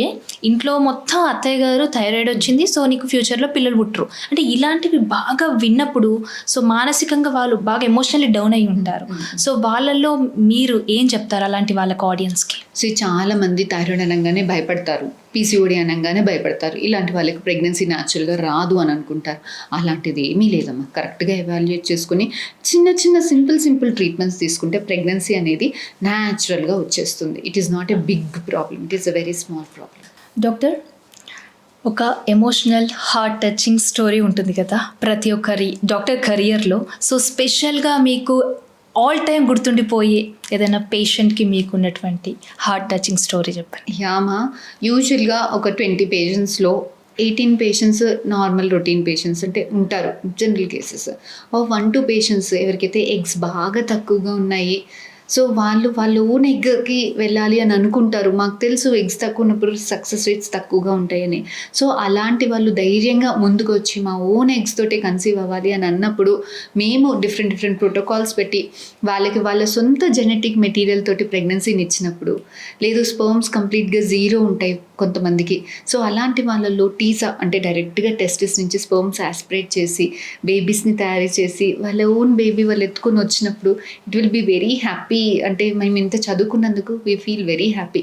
ఇంట్లో మొత్తం అత్తయ్య గారు థైరాయిడ్ వచ్చింది, సో నీకు ఫ్యూచర్లో పిల్లలు పుట్టరు అంటే ఇలాంటివి బాగా విన్నప్పుడు సో మానసికంగా వాళ్ళు బాగా ఎమోషనల్లీ డౌన్ అయి ఉంటారు. సో వాళ్ళల్లో మీరు ఏం చెప్తారు అలాంటి వాళ్ళకి, ఆడియన్స్కి? సో చాలా మంది థైరాయిడ్ అనగానే భయపడతారు, PCOD అనగానే భయపడతారు. ఇలాంటి వాళ్ళకి ప్రెగ్నెన్సీ న్యాచురల్గా రాదు అని అనుకుంటారు. అలాంటిది ఏమీ లేదమ్మా. కరెక్ట్గా ఎవాల్యుయేట్ చేసుకుని చిన్న సింపుల్ ట్రీట్మెంట్స్ తీసుకుంటే ప్రెగ్నెన్సీ అనేది న్యాచురల్గా వచ్చేస్తుంది. It is not a big problem, it is a very small problem. Doctor, ఒక ఎమోషనల్ హార్ట్ టచింగ్ స్టోరీ ఉంటుంది కదా ప్రతి ఒక్కరి డాక్టర్ కెరియర్లో. సో స్పెషల్గా మీకు ఆల్ టైమ్ గుర్తుండిపోయే ఏదైనా పేషెంట్కి మీకు ఉన్నటువంటి హార్ట్ టచింగ్ స్టోరీ చెప్పండి. యామా యూజువల్గా ఒక 20 patientsలో 18 patients నార్మల్ రొటీన్ పేషెంట్స్ అంటే ఉంటారు, జనరల్ కేసెస్. 1-2 patients ఎవరికైతే ఎగ్స్ బాగా తక్కువగా ఉన్నాయి, సో వాళ్ళు ఓన్ ఎగ్కి వెళ్ళాలి అని అనుకుంటారు. మాకు తెలుసు ఎగ్స్ తక్కువ ఉన్నప్పుడు సక్సెస్ రేట్స్ తక్కువగా ఉంటాయని. సో అలాంటి వాళ్ళు ధైర్యంగా ముందుకు వచ్చి మా ఓన్ ఎగ్స్ తోటే కన్సీవ్ అవ్వాలి అని అన్నప్పుడు మేము డిఫరెంట్ ప్రోటోకాల్స్ పెట్టి వాళ్ళకి వాళ్ళ సొంత జెనెటిక్ మెటీరియల్ తోటి ప్రెగ్నెన్సీని ఇచ్చినప్పుడు, లేదు స్పర్మ్స్ కంప్లీట్గా 0 ఉంటాయి, కొంతమందికి. సో అలాంటి వాళ్ళల్లో టీజా అంటే డైరెక్ట్గా టెస్టిస్ నుంచి స్పర్మ్స్ ఆస్పిరేట్ చేసి బేబీస్ని తయారు చేసి వాళ్ళ ఓన్ బేబీ వాళ్ళు ఎత్తుకొని వచ్చినప్పుడు it will be very happy. అంటే మేము ఇంత చదువుకున్నందుకు we feel very happy.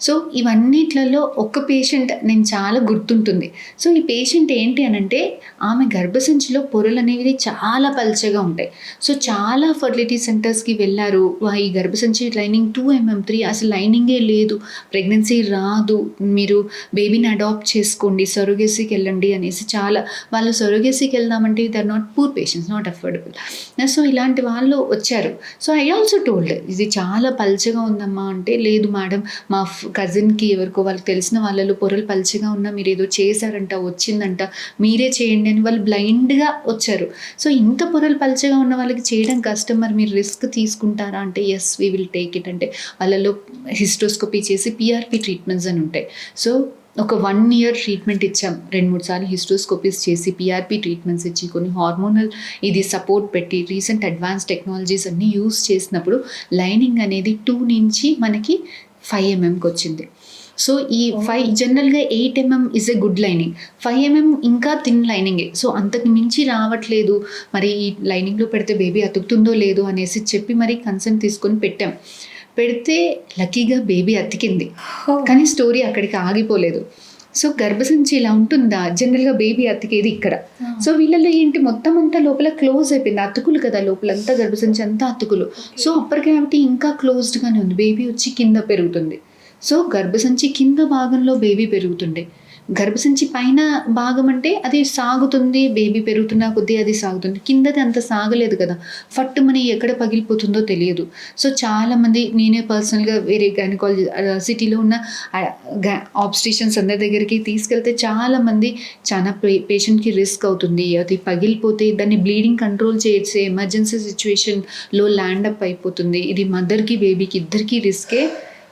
So ఇవన్నిట్లలో ఒక పేషెంట్ నేను చాలా గుర్తుంటుంది. సో ఈ పేషెంట్ ఏంటి అనంటే ఆమె గర్భసంచిలో పొరలు అనేవి చాలా పల్చగా ఉంటాయి. సో చాలా ఫర్టిలిటీ సెంటర్స్కి వెళ్ళారు. ఈ గర్భసంచి లైనింగ్ 2 mm 3 అసలు లైనింగే లేదు, ప్రెగ్నెన్సీ రాదు, మీరు బేబీని అడాప్ట్ చేసుకోండి, సొరోగేసీకి వెళ్ళండి అనేసి చాలా వాళ్ళు సొరోగేసీకి వెళ్దామంటే they are not poor patients, not affordable. So ఇలాంటి వాళ్ళు వచ్చారు. సో ఐ ఆల్సో టోల్డ్ ఇది చాలా పల్చగా ఉందమ్మా అంటే, లేదు మేడం మా కజిన్కి ఎవరికో వాళ్ళకి తెలిసిన వాళ్ళలో పొరలు పల్చగా ఉన్నా మీరు ఏదో చేశారంట, వచ్చిందంట, మీరే చేయండి అని వాళ్ళు బ్లైండ్గా వచ్చారు. సో ఇంత పొరలు పల్చగా ఉన్న వాళ్ళకి చేయడం కష్టం, మరి మీరు రిస్క్ తీసుకుంటారా అంటే yes we will take it అంటే వాళ్ళలో హిస్టోస్కోపీ చేసి పిఆర్పి ట్రీట్మెంట్స్ అని ఉంటాయి. సో ఒక 1 year ట్రీట్మెంట్ ఇచ్చాం, 2-3 సార్లు హిస్టోస్కోపీస్ చేసి పిఆర్పి ట్రీట్మెంట్స్ ఇచ్చి కొన్ని హార్మోనల్ ఇది సపోర్ట్ పెట్టి రీసెంట్ అడ్వాన్స్ టెక్నాలజీస్ అన్నీ యూస్ చేసినప్పుడు లైనింగ్ అనేది 2 నుంచి మనకి 5 mmకి వచ్చింది. సో ఈ 5 జనరల్గా 8 mm is a good lining, 5 mm ఇంకా థిన్ లైనింగే. సో అంతకు మించి రావట్లేదు, మరి ఈ లైనింగ్లో పెడితే బేబీ అతుకుతుందో లేదో అనేసి చెప్పి మరి కన్సర్న్ తీసుకొని పెట్టాం. పెడితే లక్కీగా బేబీ అతికింది, కానీ స్టోరీ అక్కడికి ఆగిపోలేదు. సో గర్భసంచి ఇలా ఉంటుందా, జనరల్గా బేబీ అతికేది ఇక్కడ. సో వీళ్ళలో ఏంటి మొత్తం అంతా లోపల క్లోజ్ అయిపోయింది, అతుకులు కదా లోపలంతా, గర్భసంచి అంతా అతుకులు. సో అప్పర్ క్యావిటీ ఇంకా క్లోజ్డ్గానే ఉంది, బేబీ వచ్చి కింద పెరుగుతుంది. సో గర్భసంచి కింద భాగంలో బేబీ పెరుగుతుండే, గర్భసంచి పైన భాగం అంటే అది సాగుతుంది, బేబీ పెరుగుతున్న కొద్దీ అది సాగుతుంది, కిందది అంత సాగలేదు కదా, ఫట్టు మనీ ఎక్కడ పగిలిపోతుందో తెలియదు. సో చాలామంది, నేనే పర్సనల్గా వేరే గైనకాలజీ సిటీలో ఉన్న ఆబ్స్ట్రిషన్స్ అందరి దగ్గరికి తీసుకెళ్తే చాలామంది చాలా పేషెంట్కి రిస్క్ అవుతుంది, అది పగిలిపోతే దాన్ని బ్లీడింగ్ కంట్రోల్ చేసే ఎమర్జెన్సీ సిచ్యువేషన్లో ల్యాండప్ అయిపోతుంది, ఇది మదర్కి బేబీకి ఇద్దరికీ రిస్కే,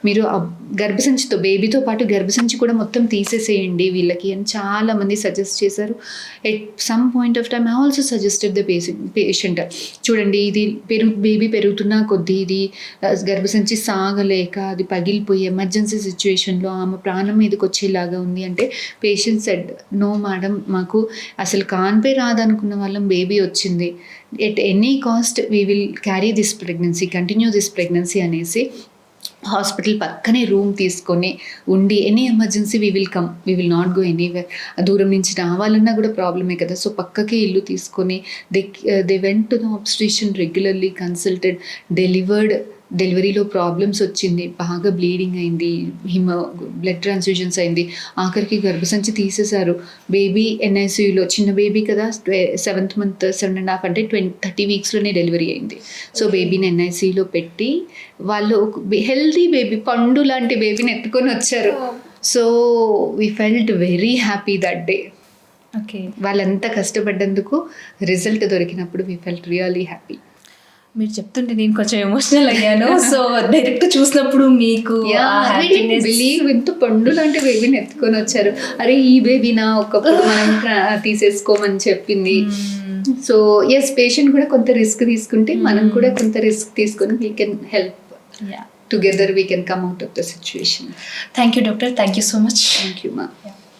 మీరు గర్భసంచితో బేబీతో పాటు గర్భసంచి కూడా మొత్తం తీసేసేయండి వీళ్ళకి అని చాలామంది సజెస్ట్ చేశారు. At some point of time I also suggested the patient, చూడండి ఇది బేబీ పెరుగుతున్న కొద్దీ ఇది గర్భసంచి సాగలేక అది పగిలిపోయి ఎమర్జెన్సీ సిచ్యువేషన్లో ఆమె ప్రాణం మీదకి వచ్చేలాగా ఉంది అంటే పేషెంట్ సెడ్ నో మేడం, మాకు అసలు కాన్పే రాదనుకున్న వాళ్ళం బేబీ వచ్చింది, at any cost we will carry this pregnancy, continue this pregnancy అనేసి హాస్పిటల్ పక్కనే రూమ్ తీసుకొని ఉండి any emergency we will come, we will not go anywhere, దూరం నుంచి రావాలన్నా కూడా ప్రాబ్లమే కదా. సో పక్కకే ఇల్లు తీసుకొని they went to the obstetrician regularly, consulted, డెలివరీలో ప్రాబ్లమ్స్ వచ్చింది, బాగా బ్లీడింగ్ అయింది, బ్లడ్ ట్రాన్స్ఫ్యూజన్స్ అయింది, ఆఖరికి గర్భసంచి తీసేశారు. బేబీ ఎన్ఐసీయూలో, చిన్న బేబీ కదా, 7th month 7.5 అంటే 30 weeksలోనే డెలివరీ అయింది. సో బేబీని ఎన్ఐసీయూలో పెట్టి వాళ్ళు హెల్తీ బేబీ, పండు లాంటి బేబీని ఎత్తుకొని వచ్చారు. So we felt very happy that day. Okay, వాళ్ళంతా కష్టపడ్డందుకు రిజల్ట్ దొరికినప్పుడు వీ ఫెల్ట్ రియలీ హ్యాపీ. మీరు చెప్తుంటే నేను కొంచెం ఎమోషనల్ అయ్యాను. సో డైరెక్ట్ చూసినప్పుడు మీకు బిలీవ్ ఎంత పండు లాంటి బేబీని ఎత్తుకొని వచ్చారు, అరే ఈ బేబీనా ఒకప్పుడు మనం తీసేసుకోమని చెప్పింది. సో ఎస్, పేషెంట్ కూడా కొంత రిస్క్ తీసుకుంటే మనం కూడా కొంత రిస్క్ తీసుకొని we can help, together we can come out of the situation. Thank you doctor, thank you so much. Thank you మా.